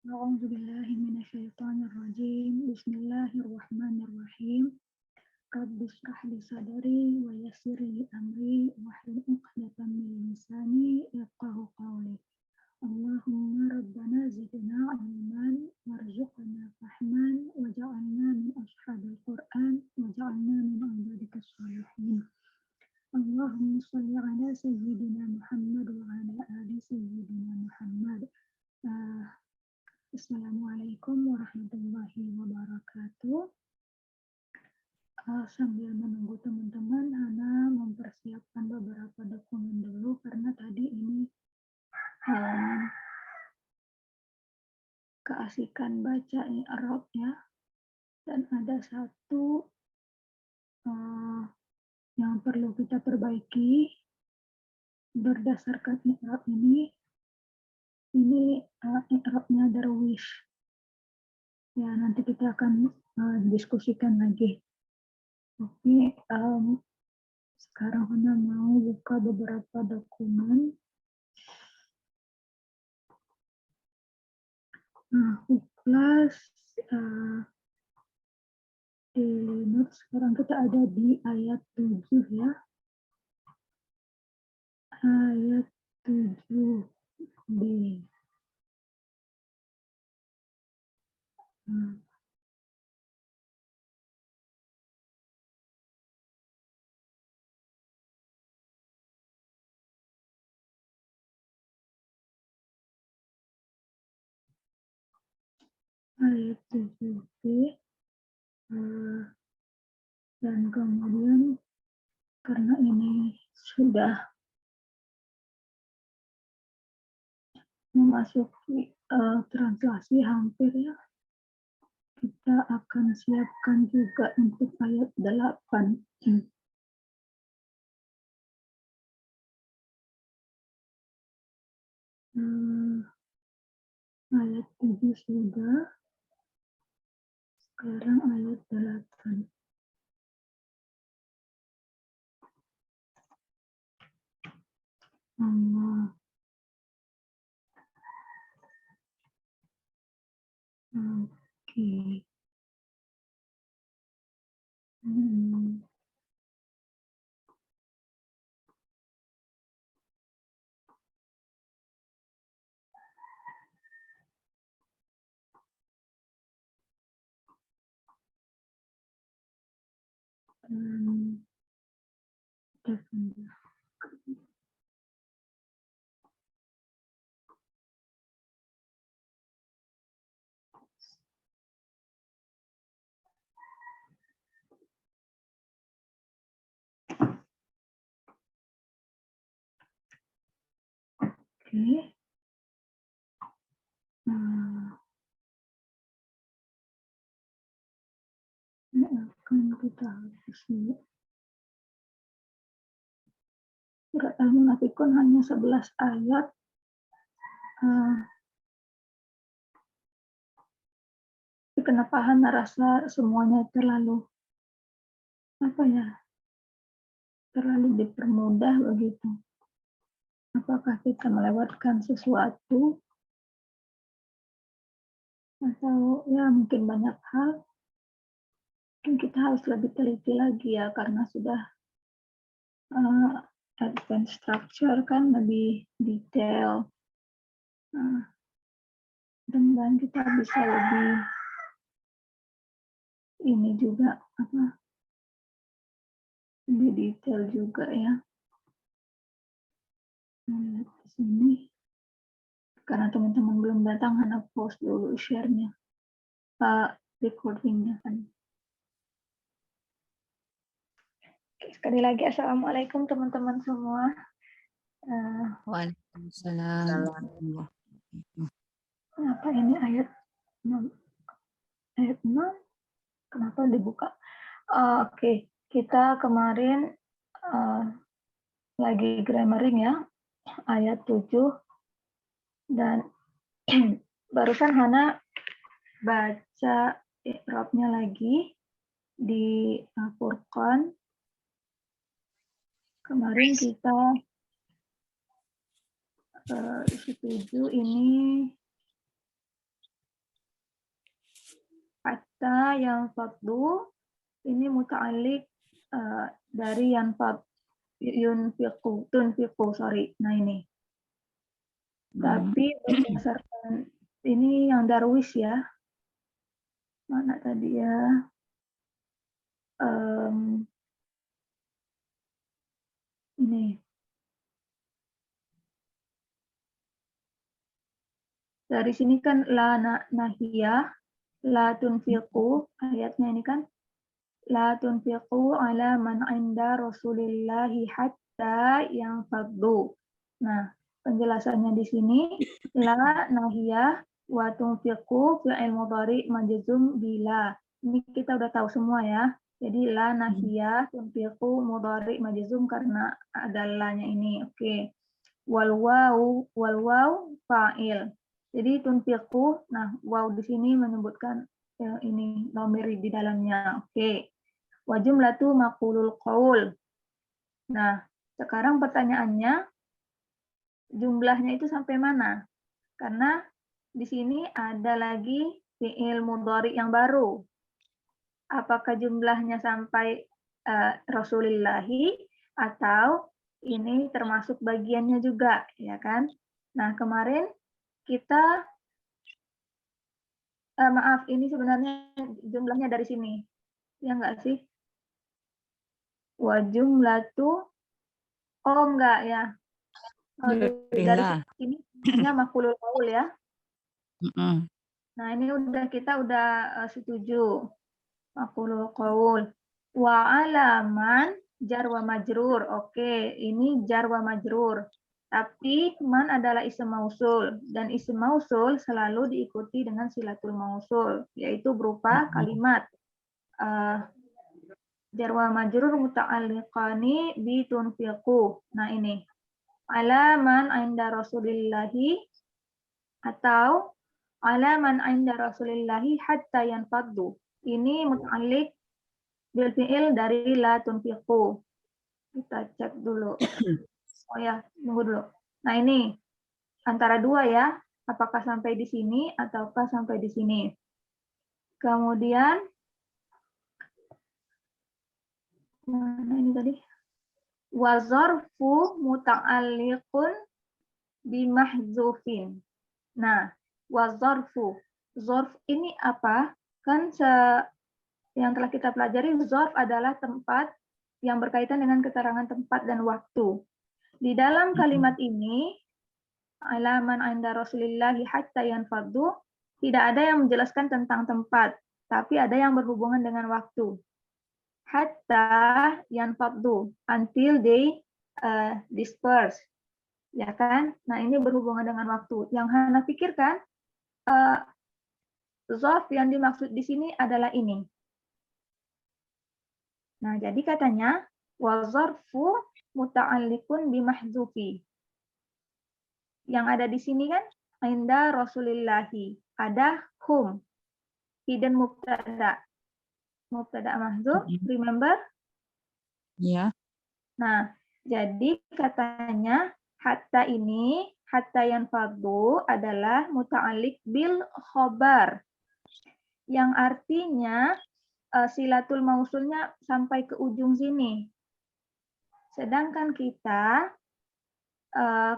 A'udzubillahi minasyaitonirrajim. Bismillahirrahmanirrahim. Rabbi shrah li sadri wa yassir li amri wahlul 'uqdatam min lisani yafqahu qawli. Allahumma rabbana zidna ilman warzuqna fahman waj'alna min ashabil Qur'an waj'alna min ibadikas sholihin. Allahumma shalli ala sayyidina Muhammad wa ala ali sayyidina Muhammad. Assalamualaikum warahmatullahi wabarakatuh. Sambil menunggu teman-teman, Hana mempersiapkan beberapa dokumen dulu karena tadi ini keasikan baca i'rab ya, dan ada satu yang perlu kita perbaiki berdasarkan i'rab ini i'rabnya Darwish. Ya, nanti kita akan diskusikan lagi. Oke, sekarang Hana mau buka beberapa dokumen. Nah, kelas di notes sekarang kita ada di ayat 7 ya. Ayat 7b. Ayat 7b. Dan kemudian karena ini sudah memasuki translasi hampir ya, kita akan siapkan juga untuk ayat 8. Ayat 7 sudah, sekarang ayat 8. Allah. Oke. Oke. Ini akan kita hapus dulu. Surat Al-Munafikun hanya 11 ayat. Kenapa Hana rasa semuanya terlalu terlalu dipermudah begitu? Apakah kita melewatkan sesuatu atau ya mungkin banyak hal? Mungkin kita harus lebih teliti lagi ya, karena sudah advanced structure kan, lebih detail. Dan kita bisa lebih ini juga lebih detail juga ya. Lihat di sini. Karena teman-teman belum datang, Hana post dulu share-nya, recording-nya kan. Sekali lagi, Assalamualaikum teman-teman semua. Waalaikumsalam. Kenapa ini ayat 6? Ayat 6? Kenapa dibuka? Oke, kita kemarin lagi grammaring ya, ayat 7. Dan barusan Hana baca i'rabnya lagi di Furqan. Kemarin kita 7 ini hatta yang fadlu ini muta'alliq dari yang tunfiqu, sorry. Nah ini. Tapi berdasarkan ini yang Darwis ya. Mana tadi ya? Ini. Dari sini kan la nahiyah, la tunfiqu, ayatnya ini kan la tunfiqu ala man inda Rasulillahi hatta yang fadlu. Nah, penjelasannya di sini la nahiyah wa tunfiqu fi'il mudhari majzum bila. Ini kita udah tahu semua ya. Jadi la nahiyah tunfiqu mudhari majzum karena ada la-nya ini. Oke. Wal waw fa'il. Jadi tunfiqu, nah waw di sini menyebutkan ini dhamir di dalamnya. Oke. Wa jumlatu maqulul qaul. Nah, sekarang pertanyaannya jumlahnya itu sampai mana? Karena di sini ada lagi fi'il mudhari yang baru. Apakah jumlahnya sampai Rasulillahi atau ini termasuk bagiannya juga, ya kan? Nah, kemarin kita maaf, ini sebenarnya jumlahnya dari sini. Ya enggak sih? Wa jumlatu, oh enggak ya. Dari sini ini maf'ulul qaul ya. Nah, ini kita udah setuju. Maf'ulul qaul. Wa alaman jar wa majrur. Oke, ini jar wa majrur. Tapi man adalah isim mausul dan isim mausul selalu diikuti dengan silatul mausul, yaitu berupa kalimat jar wa majrur muta'alliqani bi tunfiqu. Nah, ini alaman inda Rasulillahi atau alaman inda Rasulillahi hatta yanfaddu. Ini muta'alliq bil fi'il dari la tunfiqu. Kita cek dulu. Oh ya, tunggu dulu. Nah, ini antara dua ya, apakah sampai di sini ataukah sampai di sini. Kemudian mana ini tadi? Wa zarfu muta'alliqun bimahdzufin. Nah, wa zarfu. Zarf ini apa? Kan yang telah kita pelajari, zarf adalah tempat yang berkaitan dengan keterangan tempat dan waktu. Di dalam kalimat ini, alaman inda Rasulillahi hatta yanfaddu, tidak ada yang menjelaskan tentang tempat, tapi ada yang berhubungan dengan waktu. Hatta yanfaddu, until they disperse. Ya kan? Nah, ini berhubungan dengan waktu. Yang Hana pikirkan, zarf yang dimaksud di sini adalah ini. Nah, jadi katanya, wa zarfu muta'alliqun bimahzufi. Yang ada di sini kan inda Rasulillahi, ada hum, hidden mubtada mahdzuf, remember? Iya. Nah, jadi katanya hatta ini, hatta yanfaddu adalah muta'alliq bil khobar, yang artinya silatul mausulnya sampai ke ujung sini. Sedangkan kita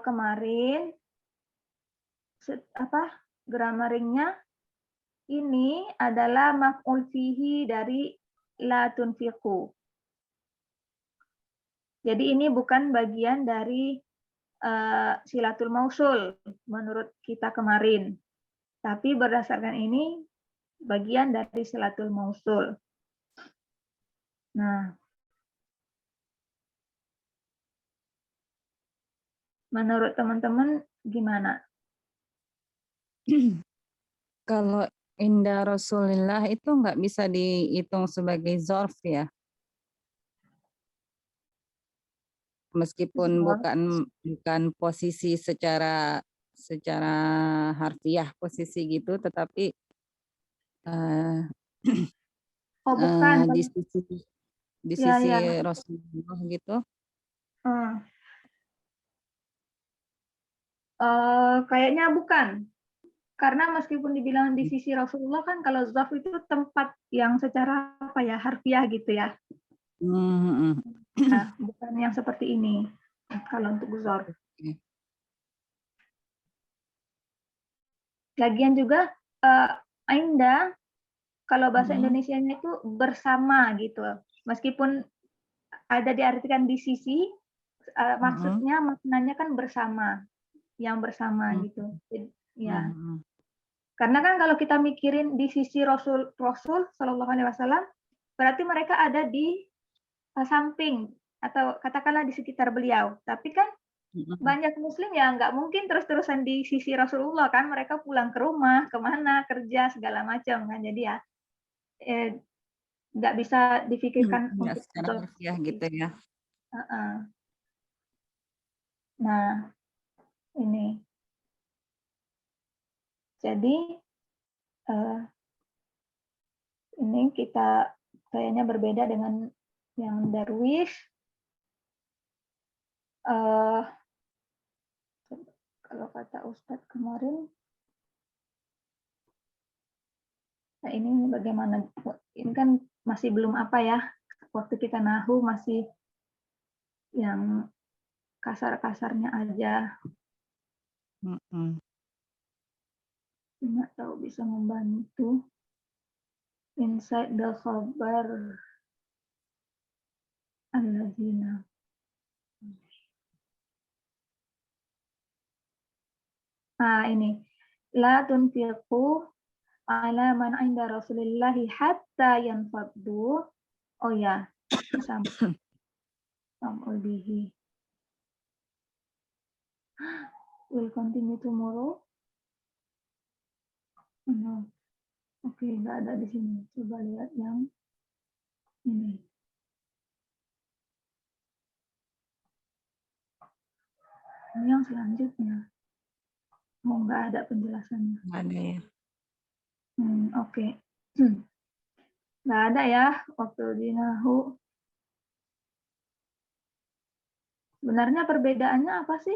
kemarin gramaringnya ini adalah maf'ul fihi dari la tunfiqu. Jadi ini bukan bagian dari silatul mausul menurut kita kemarin. Tapi berdasarkan ini bagian dari silatul mausul. Nah, menurut teman-teman gimana? Kalau inda Rasulillah itu nggak bisa dihitung sebagai zorf ya. Meskipun bukan posisi secara harfiah posisi gitu, tetapi bukan. Di sisi ya. Rasulullah gitu. Kayaknya bukan. Karena meskipun dibilang di sisi Rasulullah kan kalau zaf itu tempat yang secara apa ya harfiah gitu ya. Nah, bukan yang seperti ini kalau untuk zaf. Lagian juga ainda kalau bahasa Indonesianya itu bersama gitu. Meskipun ada diartikan di sisi, maksudnya maknanya kan bersama, yang bersama gitu. Ya. Karena kan kalau kita mikirin di sisi Rasul Shallallahu Alaihi Wasallam, berarti mereka ada di samping atau katakanlah di sekitar beliau. Tapi kan banyak Muslim ya nggak mungkin terus-terusan di sisi Rasulullah kan, mereka pulang ke rumah, kemana, kerja segala macam kan. Jadi ya nggak bisa difikirkan untuk secara harfiah gitu ya. Nah, ini. Jadi ini kita kayaknya berbeda dengan yang Darwish. Kalau kata Ustadz kemarin, nah ini bagaimana? Ini kan masih belum apa ya? Waktu kita nahu masih yang kasar-kasarnya aja. Nggak tahu bisa membantu. Inside the khabar alladzina. Nah ini. La tunfiqu ala man inda Rasulillahi hatta yanfaddu. Oh ya, sampai bihi. Will continue tomorrow. No. Oke, nggak ada di sini. Coba lihat yang ini. Ini yang selanjutnya. Oh, nggak ada penjelasannya. Nggak ada ya. Oke. Nggak ada ya waktu di Nahu. Sebenarnya perbedaannya apa sih?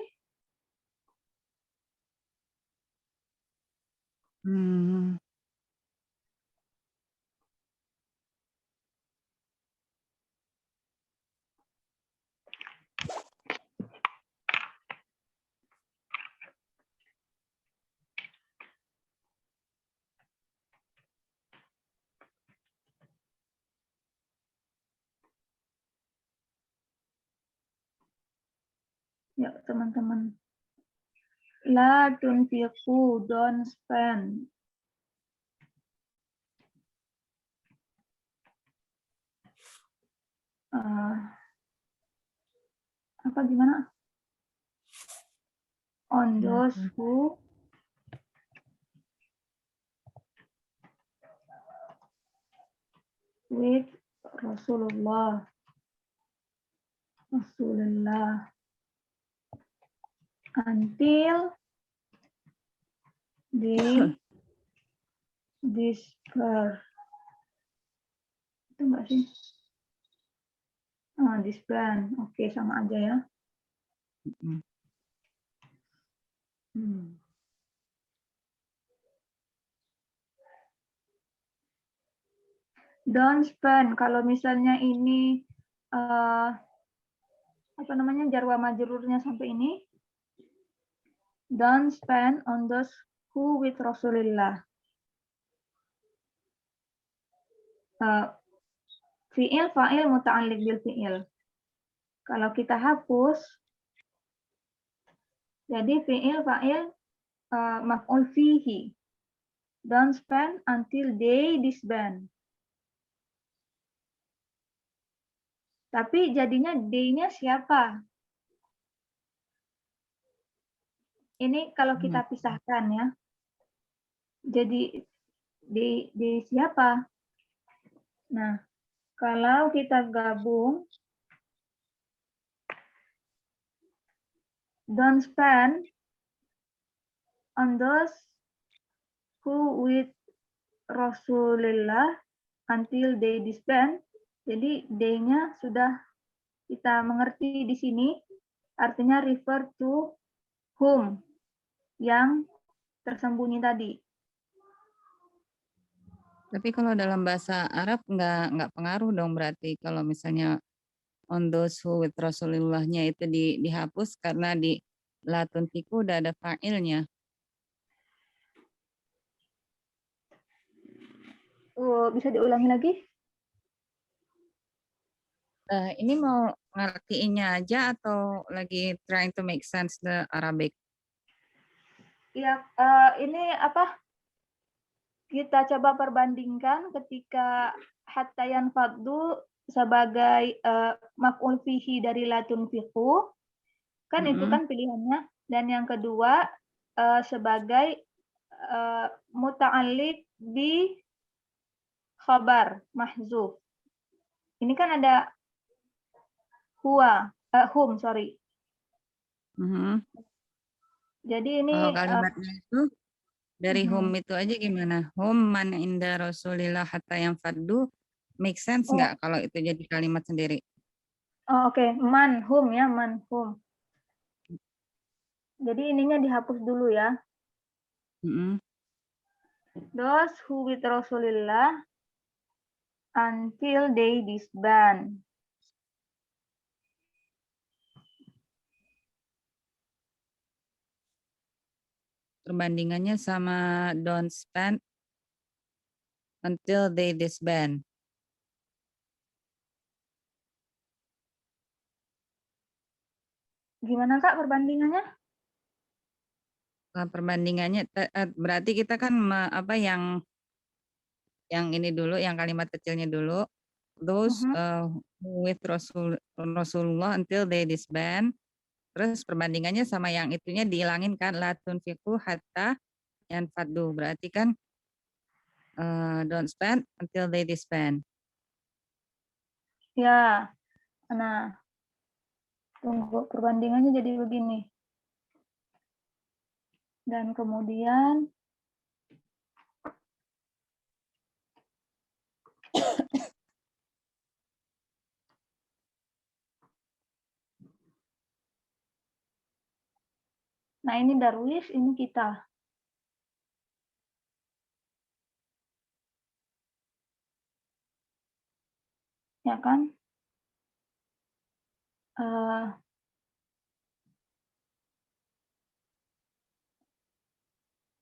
Ya, teman-teman. La tunfiqu, don't spend. Apa gimana? On those who with Rasulullah until they disperse. Itu enggak sih? Disband. Oke, sama aja ya. Don't spend. Kalau misalnya ini apa namanya jarwa majrurnya sampai ini, don't spend on those who with Rasulillah. Fi'il fa'il muta'alliq bil fi'il. Kalau kita hapus, jadi fi'il fa'il maf'ul fihi. Don't spend until they disband. Tapi jadinya they-nya siapa? Ini kalau kita pisahkan ya. Jadi di siapa? Nah, kalau kita gabung, don't spend on those who with Rasulullah until they disband. Jadi they-nya sudah kita mengerti di sini, artinya refer to whom, yang tersembunyi tadi. Tapi kalau dalam bahasa Arab nggak pengaruh dong berarti kalau misalnya on those who with Rasulullah-nya itu dihapus karena di la tunfiqu udah ada fa'ilnya. Bisa diulangi lagi? Ini mau ngertiinnya aja atau lagi trying to make sense the Arabic? Ya, ini apa? Kita coba perbandingkan ketika hatta yanfaddu sebagai maf'ul fihi dari la tunfiqu, kan itu kan pilihannya. Dan yang kedua sebagai muta'alliq bi khabar mahzuf. Ini kan ada hum, sorry. Jadi ini Kalau kalimatnya itu dari hum mhm. itu aja gimana? Hum man inda Rasulillah hatta yang faddu make sense Oh, nggak kalau itu jadi kalimat sendiri? oke. Manhum ya, manhum. Jadi ininya dihapus dulu ya. Those who with Rasulillah until they disband. Perbandingannya sama don't spend until they disband. Gimana Kak perbandingannya? Perbandingannya berarti kita kan apa yang ini dulu, yang kalimat kecilnya dulu. Those with Rasulullah until they disband. Terus perbandingannya sama yang itunya dihilangin kan, la tunfiqu hatta yanfaddu. Berarti kan don't spend until they disband. Ya, nah tunggu perbandingannya jadi begini. Dan kemudian nah ini Darwis, ini kita. Ya kan?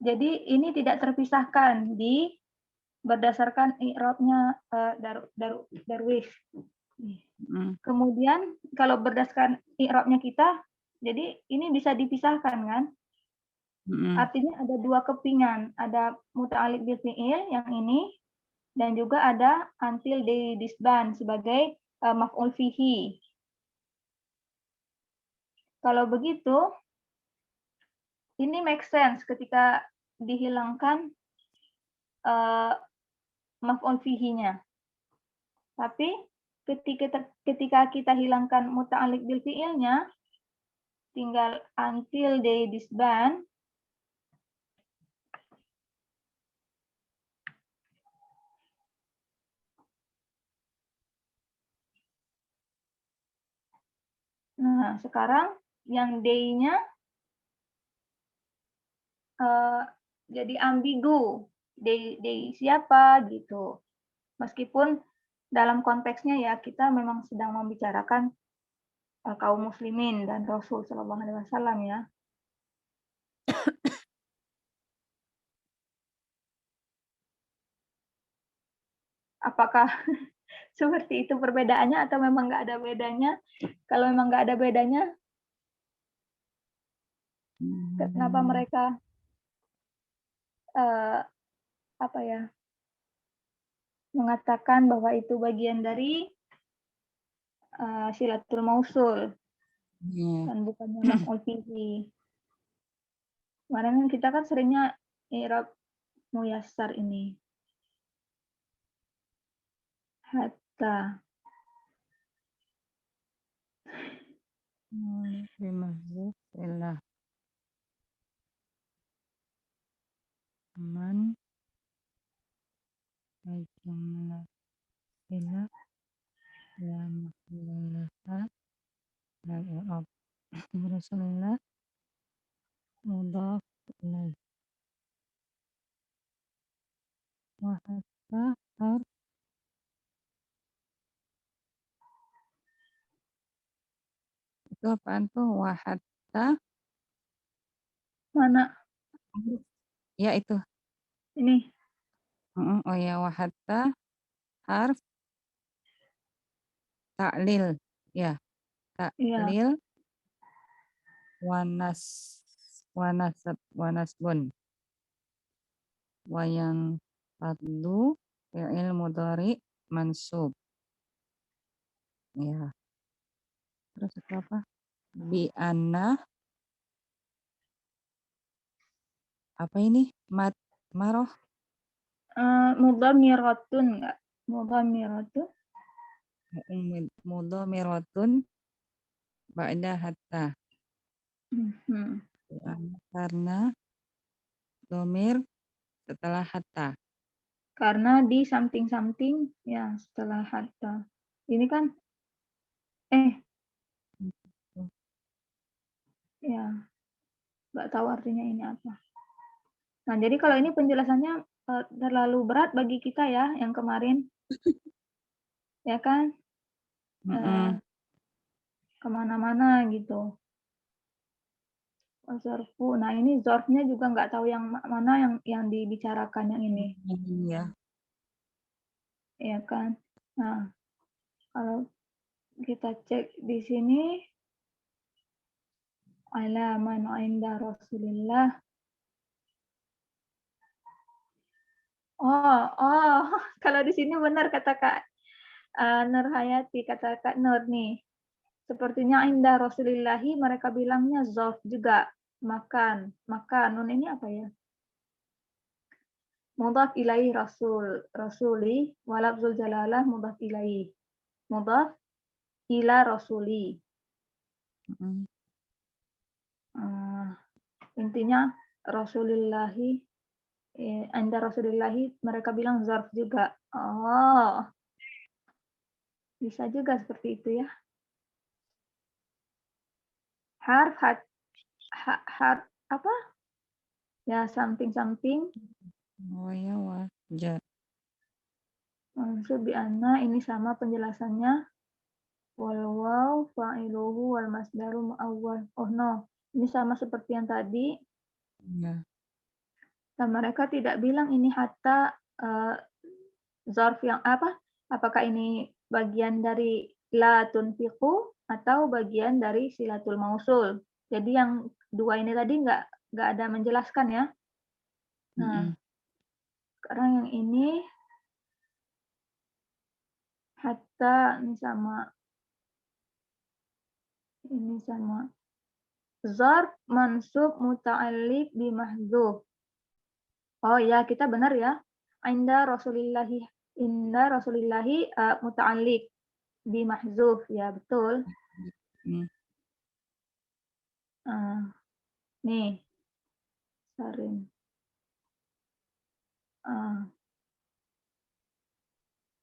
Jadi ini tidak terpisahkan berdasarkan i'rabnya Darwis. Kemudian kalau berdasarkan i'rabnya kita, jadi ini bisa dipisahkan kan? Artinya ada dua kepingan, ada muta'alliq bil fi'il yang ini dan juga ada until they disband sebagai maf'ul fihi. Kalau begitu, ini make sense ketika dihilangkan maf'ul fihi-nya. Tapi ketika kita hilangkan muta'alliq bil fi'ilnya, tinggal until they disband. Nah, sekarang yang day-nya jadi ambigu. Day siapa gitu. Meskipun dalam konteksnya ya kita memang sedang membicarakan kaum muslimin dan Rasul Shallallahu Alaihi Wasallam ya. Apakah seperti itu perbedaannya atau memang nggak ada bedanya? Kalau memang nggak ada bedanya, kenapa mereka apa ya mengatakan bahwa itu bagian dari silatul mausul dan bukannya maf'ul fihi. Kemarin kita kan seringnya i'rab muyassar ini. Hatta. Bismillah. Man jumlah ilah la makhlulah la i'rab Rasulullah mudhaf ilaih. Wahatta harf itu apaan tuh? Wahatta Mana? ya itu. Ini. Oh ya, wahatta harf ta'lil. Ya, Iya. ta'lil wanas wanasbun. Wayang fadlu fi'il mudhari mansub. Ya. Terus itu apa? Bi anna apa ini? Maroh Mudhamiratun enggak? Mudhamiratun. mudhamiratun ba'da hatta. Mhm. Karena domir setelah hatta. Karena di something ya setelah hatta. Ini kan ya nggak tahu artinya ini apa. Nah, jadi kalau ini penjelasannya terlalu berat bagi kita ya yang kemarin, ya kan? Mm-mm. Kemana-mana gitu. Zarfu. Nah, ini zarfnya juga nggak tahu yang mana yang dibicarakan yang ini, Iya. ya kan? Nah, kalau kita cek di sini, ala man inda Rasulillah. Oh, kalau di sini benar kata Kak Nur Hayati, kata Kak Nur nih. Sepertinya inda Rasulillahi mereka bilangnya zarf juga, makan. Nun ini apa ya? Mudhaf ilaih rasuli wa lafzul jalalah mudhaf ilaih. Mudhaf ila rasuli. Mm-mm. Intinya Rasulillahi Anda Rasulillahi mereka bilang zarf juga. Oh, bisa juga seperti itu ya. Harf apa? Ya something. Oh ya, wajar. Mansub bi anna ini sama penjelasannya. Wal waw fa'iluhu wal masdaru muawwal. Oh no, ini sama seperti yang tadi. Ya. Dan mereka tidak bilang ini hatta zarf yang apa? Apakah ini bagian dari la tunfiqu atau bagian dari silatul mausul? Jadi yang dua ini tadi nggak ada menjelaskan ya. Nah, Mm-mm. sekarang yang ini hatta ini sama zarf mansub muta'alliq bi mahdzuf. Oh ya, kita benar ya. Inda Rasulillahi muta'alliq bi mahdzuf. Ya, betul. Mm. Nih, Sarin.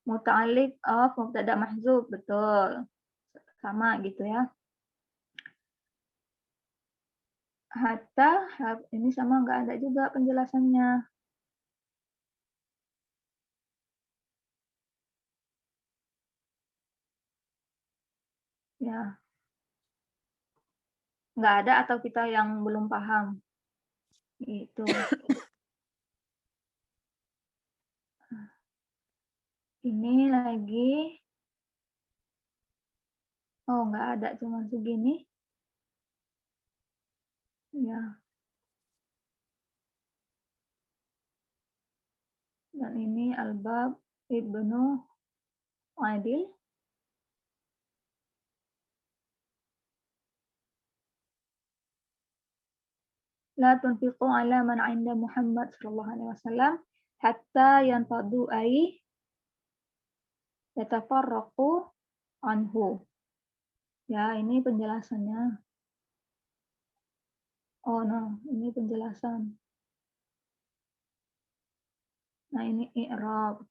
Muta'alliq of mubtada mahdzuf, betul. Sama gitu ya. Hatta ini sama nggak ada juga penjelasannya. Ya, nggak ada atau kita yang belum paham. Itu. Ini lagi. Oh, nggak ada, cuma segini. Ya. Dan ini Albab Ibnu Adil. La tunfiqu ala man 'inda Muhammad sallallahu alaihi wasallam hatta yanfadu ay yatafarraqu anhu. Ya, ini penjelasannya. Oh, no, ini penjelasan. Nah, ini i'rab.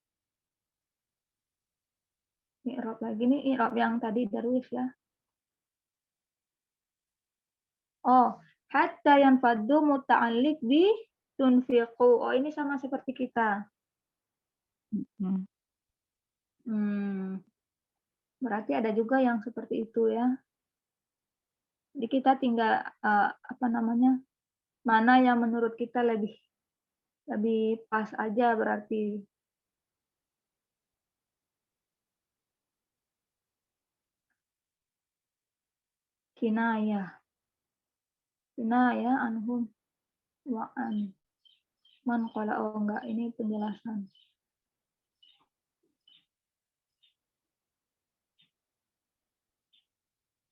I'rab lagi nih, i'rab yang tadi Darwis ya. Oh, hatta yanfadu muta'alliq bi tunfiqu. Oh, ini sama seperti kita. Hmm. Berarti ada juga yang seperti itu ya. Jadi kita tinggal mana yang menurut kita lebih pas aja berarti. Kinayah anhum wa an man qala. Oh enggak, ini penjelasan.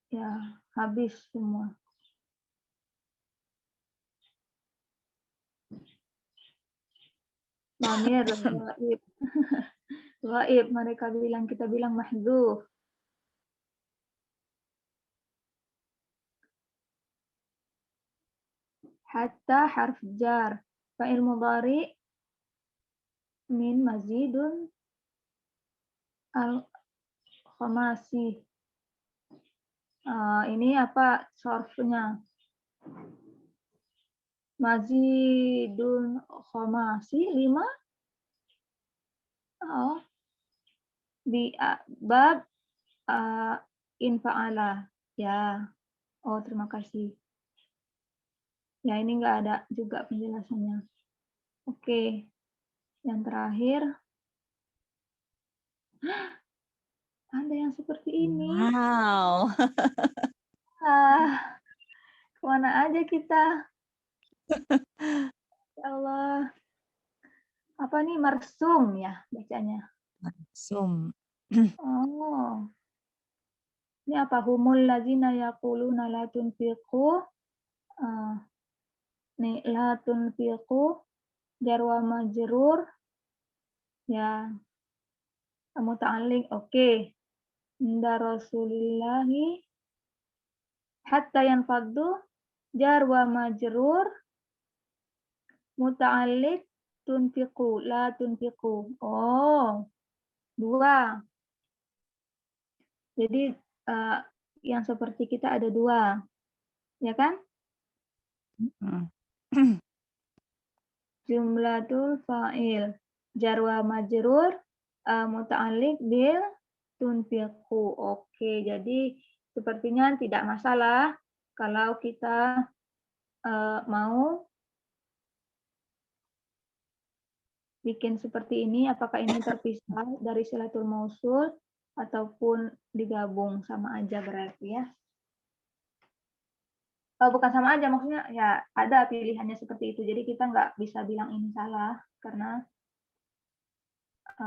Ya, habis semua. Lamir ghaib. Ghaib mereka bilang, kita bilang mahdzuf. Hatta harf jar. Fa'il mudhari min mazidun al-khamasi. Ini apa sorfnya? Mazidun khamasi 5. Oh, di bab infa'ala. Ya. Oh, terima kasih. Ya, ini enggak ada juga penjelasannya. Oke. Yang terakhir. Ada yang seperti ini. Wow. Kemana aja kita? Ya Allah. Apa nih, marsum ya bacanya? Marsum. Oh. Ini apa? Humul ladzina yaquluna la tunfiqu. Nih, la tunfiqu jar wa majrur. Ya. Muta'alliq. Oke. Inda Rasulillahi hatta yanfaddu jar wa majrur muta'alliq tunfiqu la tunfiqu. Oh, 2. Jadi yang seperti kita ada 2. Ya kan? Jumlatul fa'il jar wa majrur muta'alliq bil tunfiqu. Oke, jadi sepertinya tidak masalah kalau kita mau bikin seperti ini, apakah ini terpisah dari silatul mausul ataupun digabung, sama aja berarti ya. Bukan sama aja, maksudnya ya ada pilihannya seperti itu. Jadi kita nggak bisa bilang ini salah karena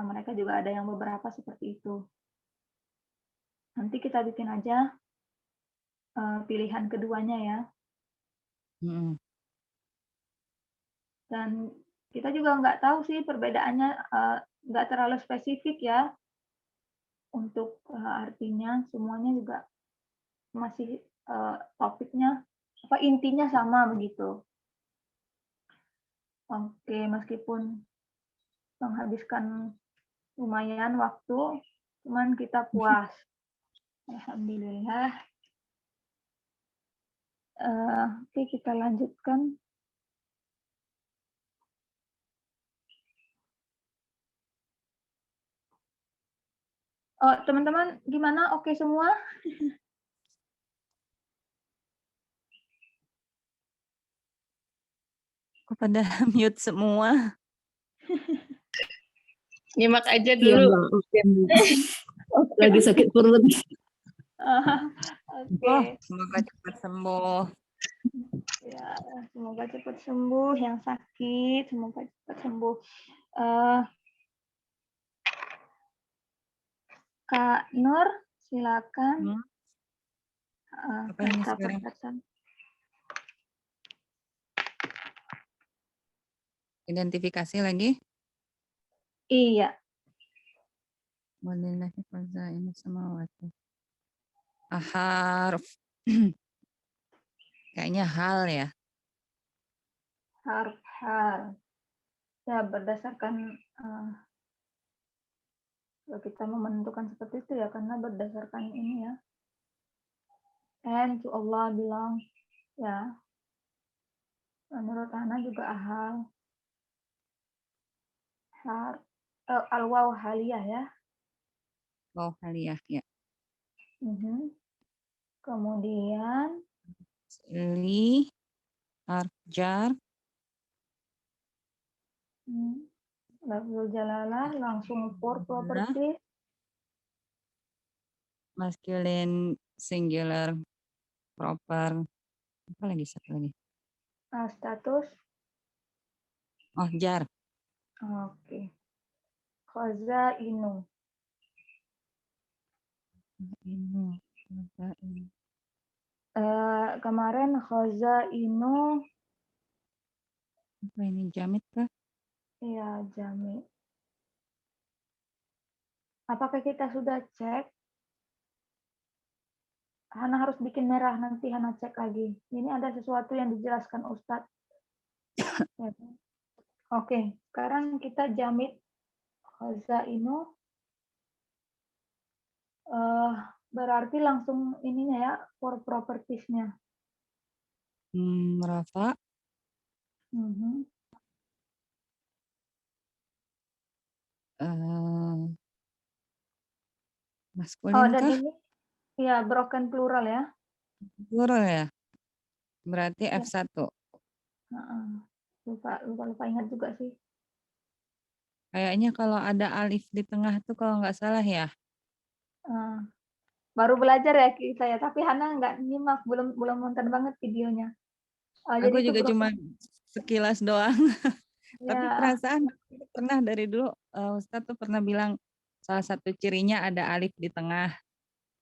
mereka juga ada yang beberapa seperti itu. Nanti kita bikin aja pilihan keduanya ya. Dan kita juga nggak tahu sih perbedaannya, nggak terlalu spesifik ya untuk artinya. Semuanya juga masih topiknya intinya sama begitu. Oke, meskipun menghabiskan lumayan waktu, cuman kita puas. Alhamdulillah. Oke, kita lanjutkan. Oh, teman-teman gimana? Oke semua? Pada mute semua. Nyimak aja Iya, dulu. Mbak. Oke, Mbak. Lagi sakit perut. Oke. Semoga cepat sembuh. Ya, semoga cepat sembuh yang sakit, semoga cepat sembuh. Kak Nur, silakan. Apa ini sekarang? Identifikasi lagi? Iya. Walillahi khazainu samawati. Harf. Kayaknya hal ya. Harf. Ya, berdasarkan kita mau menentukan seperti itu ya, karena berdasarkan ini ya. And to Allah bilang, ya. Menurut Ana juga hal. Harf. Al-waw haliyah ya. Waw haliyah ya. Kemudian Li, harf jar, lafzul jalalah langsung for property. masculine singular proper. Apa lagi satu lagi? Status. Oh, jar. Oke. Khazainu. Kemarin khazainu. Apa ini jamit kah? Iya, jami. Apakah kita sudah cek? Hana harus bikin merah, nanti Hana cek lagi. Ini ada sesuatu yang dijelaskan Ustadz. Ya. Oke, sekarang kita jamit khazainu. Berarti langsung ininya ya, for properties-nya. Rafa. Maskulin Dan kah? ini ya broken plural ya. Plural ya? Berarti Ya. F1. Lupa ingat juga sih. Kayaknya kalau ada alif di tengah tuh kalau nggak salah ya. Baru belajar ya saya, tapi Hana nggak nyimak, belum nonton banget videonya. Aku Jadi itu juga cuma sekilas doang. Tapi ya, perasaan pernah dari dulu Ustadz tuh pernah bilang salah satu cirinya ada alif di tengah.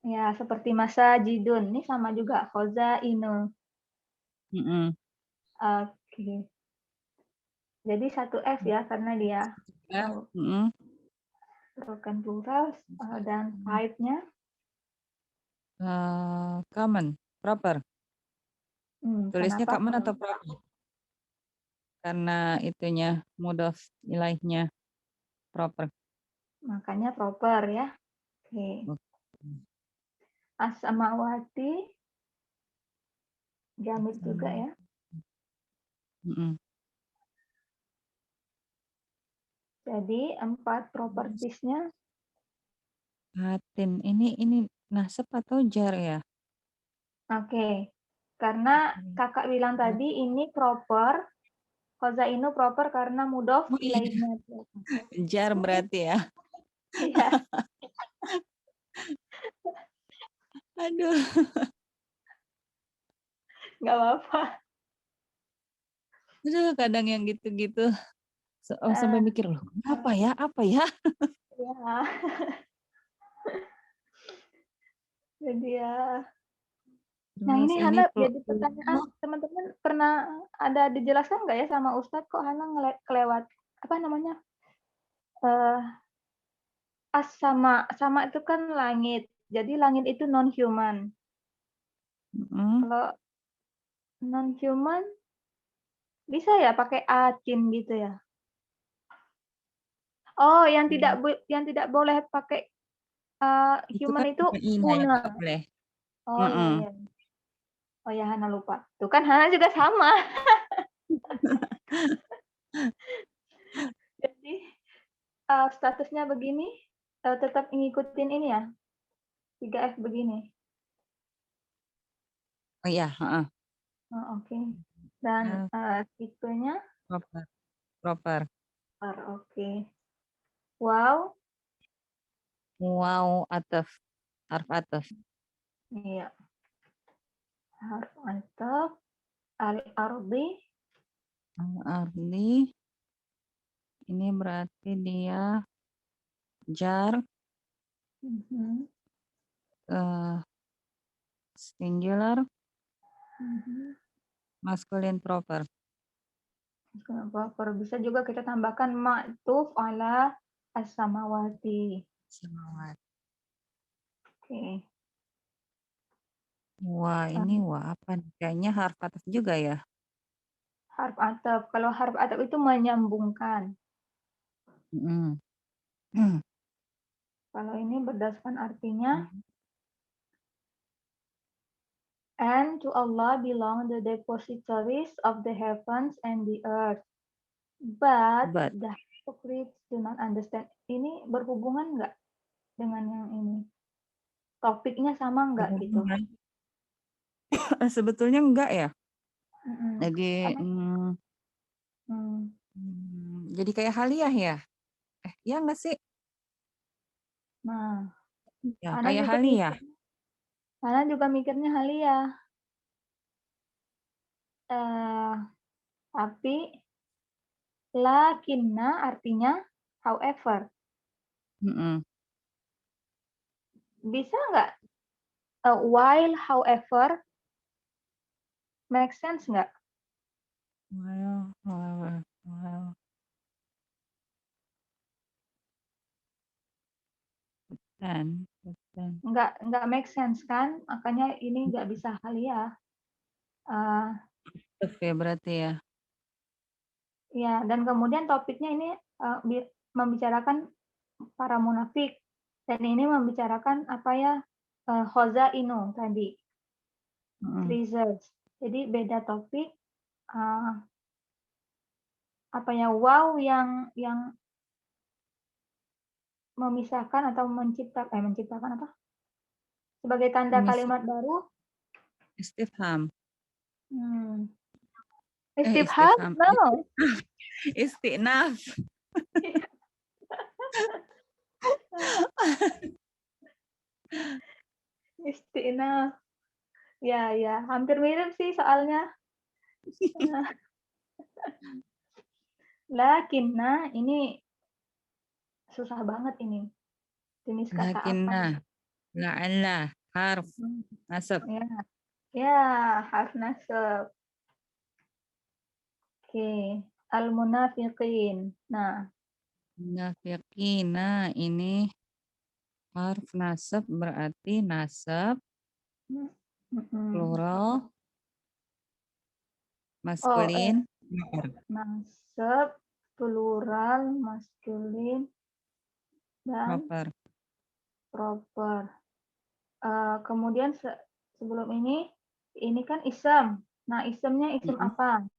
ya seperti masa jidun. Ini sama juga khazainu. Oke. Jadi satu F ya karena dia broken plural dan type-nya common, proper. Tulisnya kenapa? common atau proper? Karena itunya mudhof ilaihnya proper. Makanya proper ya. Oke. As-samawati jamit juga ya. Jadi 4 propertiesnya. Hatin, ini nasab atau jar ya? Oke. Karena kakak bilang tadi ini proper, khazainu proper karena mudhof ilaihnya. Jar berarti ya. Iya. Aduh. Nggak apa-apa. Aduh, kadang yang gitu-gitu sampai mikir loh, apa ya? Ya. Jadi ya. Nah ini Hana jadi pertanyaan, teman-teman pernah ada dijelaskan nggak ya sama Ustadz kok Hana kelewat apa namanya? Sama itu kan langit. Jadi langit itu non-human. Kalau non-human bisa ya pakai acin gitu ya? Oh, yang tidak boleh pakai human itu una. Oh iya. Oh ya Hana lupa. Tuh kan Hana juga sama. Jadi statusnya begini, tetap ngikutin ini ya, 3F begini. Oh iya. Oke. Dan tipenya? Proper. Oke. Wow. Wow, harf ataf. Iya. Harf ataf. Al-ardi. Al-ardi. Ini berarti dia jar. Singular. Masculine proper. Proper. Bisa juga kita tambahkan ma'tuf ala as-samawati. Oke. Wah, ini apa? Kayaknya harf ataf juga ya. Harf ataf. Kalau harf ataf itu menyambungkan. Kalau ini berdasarkan artinya. And to Allah belong the depositories of the heavens and the earth. But Hypocrites do not understand. Ini berhubungan nggak dengan yang ini? Topiknya sama nggak gitu? Berhubungan. Sebetulnya enggak ya. Mm-mm. Jadi Hmm. jadi kayak haliah ya. Ya enggak sih? Nah, Ya, Ana kayak juga haliah. mikirnya haliah. Tapi lakinna artinya however. Mm-mm. Bisa nggak while however make sense nggak? Well. Dan. Nggak make sense kan? Makanya ini nggak bisa haliah. Ya berarti ya. Ya, dan kemudian topiknya ini membicarakan para munafik, dan ini membicarakan apa ya, Khozainu tadi, treasures. Jadi beda topik, apa ya, wow yang memisahkan atau menciptakan apa? Sebagai tanda kalimat baru. Istifham. Istifham? No. Istinaf. Istinaf. Ya, hampir mirip sih soalnya. Lakinna ini susah banget ini. Jenis kata apa? La'alla. Harf. Nasab. Ya, harf nasab. Oke. Al-munafiqin. Nah. Munafiqin. Nah, ini harf nasab berarti nasab plural maskulin. Nasab plural maskulin dan proper. Kemudian sebelum ini kan isem. Nah, isemnya isem apa?